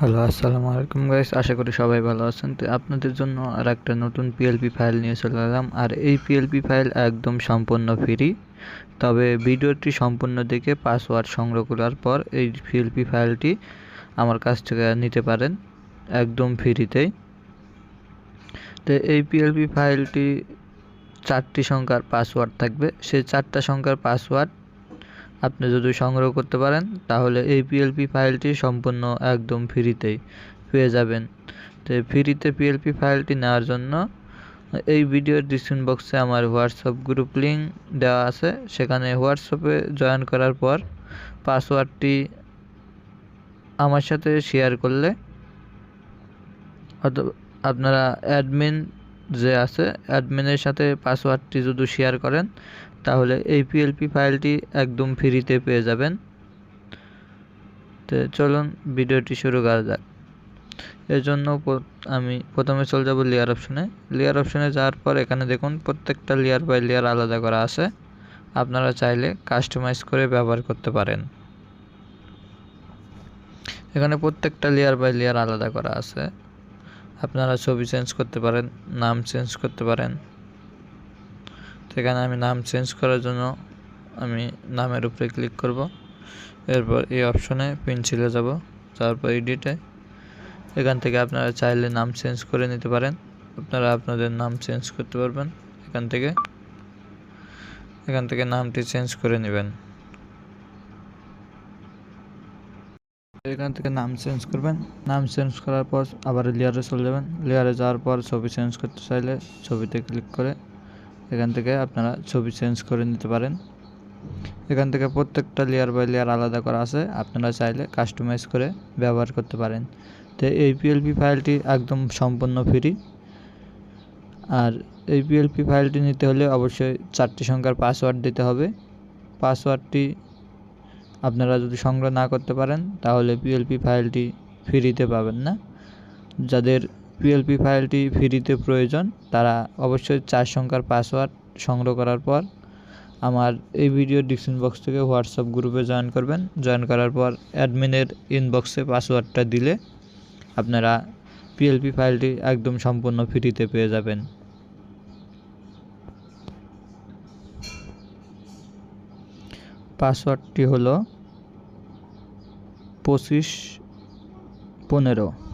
Hello, আসসালামু আলাইকুম guys. আশা করি সবাই ভালো আছেন। তো আপনাদের জন্য আর একটা নতুন পিএলপি ফাইল নিয়ে চলে এলাম। আর এই পিএলপি ফাইল একদম সম্পূর্ণ ফ্রি। তবে ভিডিওটি সম্পূর্ণ দেখে পাসওয়ার্ড সংগ্রহ করার পর এই পিএলপি ফাইলটি আমার কাছ থেকে নিতে পারেন একদম ফ্রিতেই। তো এই পিএলপি ফাইলটি 4টি সংখ্যার পাসওয়ার্ড থাকবে। সেই 4টা সংখ্যার পাসওয়ার্ড আপনি যদি সংগ্রহ করতে পারেন তাহলে এই পিএলপি ফাইলটি সম্পূর্ণ একদম ফ্রিতেই পেয়ে যাবেন। তো ফ্রিতে পিএলপি ফাইলটি নেওয়ার জন্য এই ভিডিওর ডিসক্রিপশন বক্সে আমার হোয়াটসঅ্যাপ গ্রুপ লিঙ্ক দেওয়া আছে। সেখানে হোয়াটসঅ্যাপে জয়েন করার পর পাসওয়ার্ডটি আমার সাথে শেয়ার করলে অথবা আপনারা অ্যাডমিন যে আছে অ্যাডমিনের সাথে পাসওয়ার্ডটি যদি শেয়ার করেন তাহলে এই পিএলপি ফাইলটি একদম ফ্রিতে পেয়ে যাবেন। তো চলুন ভিডিওটি শুরু করা যাক। এর জন্য আমি প্রথমে চলে যাব লেয়ার অপশনে। লেয়ার অপশনে যাওয়ার পর এখানে দেখুন প্রত্যেকটা লেয়ার বাই লেয়ার আলাদা করা আছে। আপনারা চাইলে কাস্টমাইজ করে ব্যবহার করতে পারেন। এখানে প্রত্যেকটা লেয়ার বাই লেয়ার আলাদা করা আছে। আপনারা ছবি চেঞ্জ করতে পারেন, নাম চেঞ্জ করতে পারেন। সেখানে আমি নাম চেঞ্জ করার জন্য আমি নামের উপরে ক্লিক করব। এরপর এই অপশনে পেন্সিলে যাব, তারপর এডিটে। এখান থেকে আপনারা চাইলে নাম চেঞ্জ করে নিতে পারেন। আপনারা আপনাদের নাম চেঞ্জ করতে পারবেন। এখান থেকে নামটি চেঞ্জ করে নেবেন। এখান থেকে নাম চেঞ্জ করবেন। নাম চেঞ্জ করার পর আবার লেয়ারে চলে যাবেন। লেয়ারে যাওয়ার পর ছবি চেঞ্জ করতে চাইলে ছবিতে ক্লিক করে এখান থেকে আপনারা ছবি চেঞ্জ করে নিতে পারেন। এখান থেকে প্রত্যেকটা লেয়ার বাই লেয়ার আলাদা করা আছে। আপনারা চাইলে কাস্টমাইজ করে ব্যবহার করতে পারেন। তো এই পিএলপি ফাইলটি একদম সম্পূর্ণ ফ্রি। আর এই পিএলপি ফাইলটি নিতে হলে অবশ্যই 4টি সংখ্যার পাসওয়ার্ড দিতে হবে। পাসওয়ার্ডটি আপনারা যদি সংগ্রহ না করতে পারেন তাহলে পিএলপি ফাইলটি ফ্রিতে পাবেন না। যাদের পিএলপি ফাইলটি ফ্রিতে প্রয়োজন তারা অবশ্যই 4 সংখ্যার পাসওয়ার্ড সংগ্রহ করার পর আমার এই ভিডিও ডিসক্রিপশন বক্স থেকে হোয়াটসঅ্যাপ গ্রুপে জয়েন করবেন। জয়েন করার পর অ্যাডমিনের ইনবক্সে পাসওয়ার্ডটা দিলে আপনারা পিএলপি ফাইলটি একদম সম্পূর্ণ ফ্রিতে পেয়ে যাবেন। পাসওয়ার্ডটি হলো 2515।